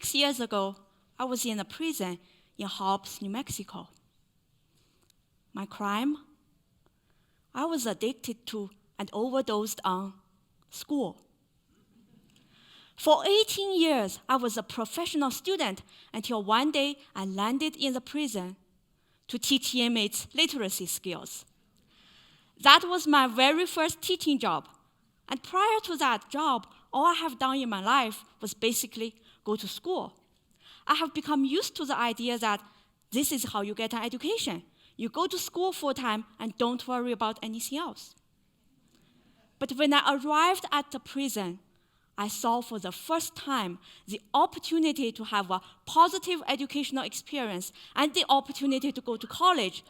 6 years ago, I was in a prison in Hobbs, New Mexico. My crime? I was addicted to and overdosed on school. For 18 years, I was a professional student until one day I landed in the prison to teach inmates literacy skills. That was my very first teaching job. And prior to that job, all I have done in my life was basically go to school. I have become used to the idea that this is how you get an education. You go to school full-time and don't worry about anything else. But when I arrived at the prison, I saw for the first time the opportunity to have a positive educational experience and the opportunity to go to college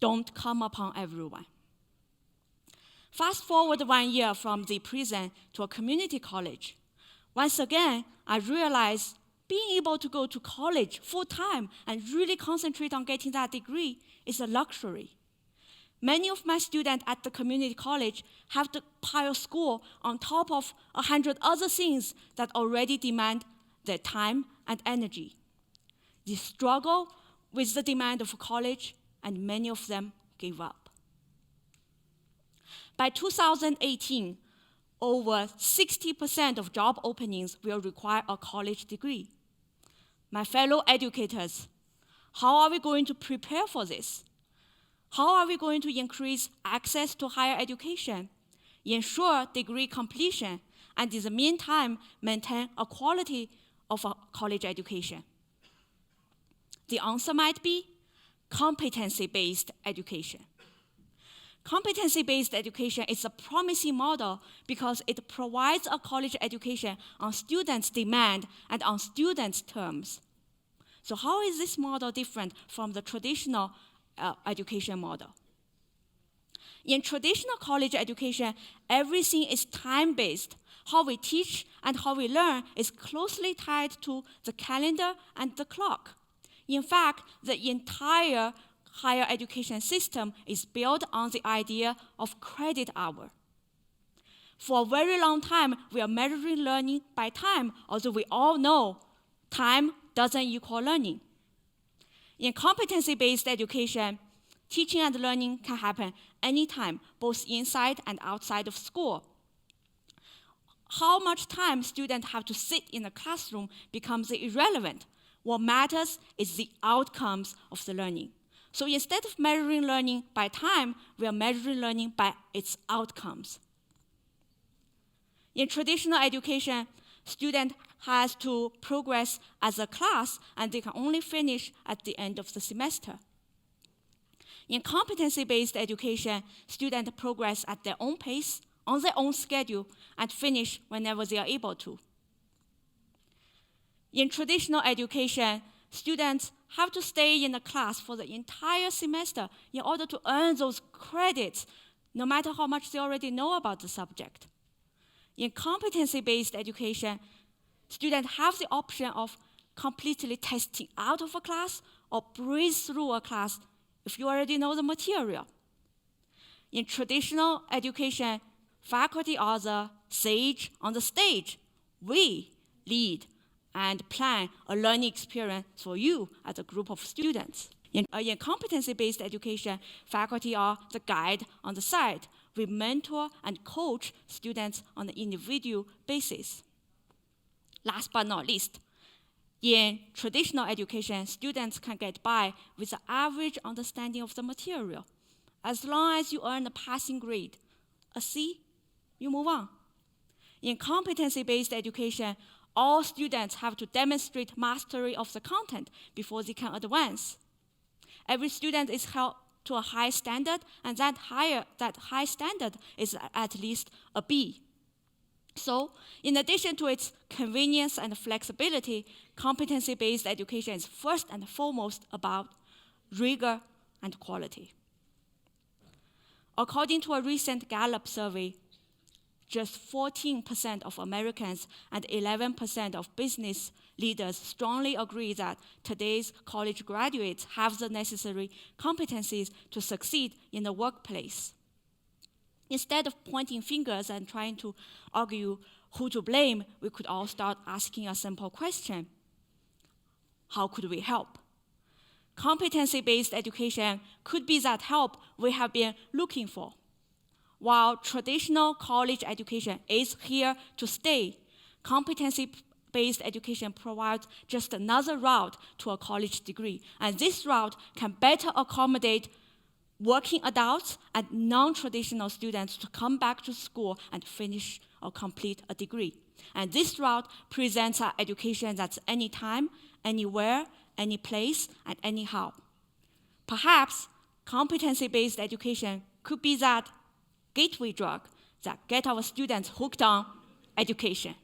don't come upon everyone. Fast forward 1 year from the prison to a community college. Once again, I realized being able to go to college full-time and really concentrate on getting that degree is a luxury. Many of my students at the community college have to pile school on top of 100 other things that already demand their time and energy. They struggle with the demand of college, and many of them give up. By 2018, over 60% of job openings will require a college degree. My fellow educators, how are we going to prepare for this? How are we going to increase access to higher education, ensure degree completion, and in the meantime, maintain a quality of a college education? The answer might be competency-based education. Competency-based education is a promising model because it provides a college education on students' demand and on students' terms. So how is this model different from the traditional education model? In traditional college education, everything is time-based. How we teach and how we learn is closely tied to the calendar and the clock. In fact, the entire higher education system is built on the idea of credit hour. For a very long time, we are measuring learning by time, although we all know time doesn't equal learning. In competency-based education, teaching and learning can happen anytime, both inside and outside of school. How much time students have to sit in the classroom becomes irrelevant. What matters is the outcomes of the learning. So instead of measuring learning by time, we are measuring learning by its outcomes. In traditional education, student has to progress as a class, and they can only finish at the end of the semester. In competency-based education, students progress at their own pace, on their own schedule, and finish whenever they are able to. In traditional education, students have to stay in the class for the entire semester in order to earn those credits, no matter how much they already know about the subject. In competency-based education, students have the option of completely testing out of a class or breeze through a class if you already know the material. In traditional education, faculty are the sage on the stage. We lead and plan a learning experience for you as a group of students. In competency-based education, faculty are the guide on the side. We mentor and coach students on an individual basis. Last but not least, in traditional education, students can get by with the average understanding of the material. As long as you earn a passing grade, a C, you move on. In competency-based education, all students have to demonstrate mastery of the content before they can advance. Every student is held to a high standard, and that high standard is at least a B. So, in addition to its convenience and flexibility, competency-based education is first and foremost about rigor and quality. According to a recent Gallup survey, just 14% of Americans and 11% of business leaders strongly agree that today's college graduates have the necessary competencies to succeed in the workplace. Instead of pointing fingers and trying to argue who to blame, we could all start asking a simple question. how could we help? Competency-based education could be that help we have been looking for. While traditional college education is here to stay, competency-based education provides just another route to a college degree, and this route can better accommodate working adults and non-traditional students to come back to school and finish or complete a degree. And this route presents an education that's anytime, anywhere, any place, and anyhow. Perhaps competency-based education could be that gateway drug that gets our students hooked on education.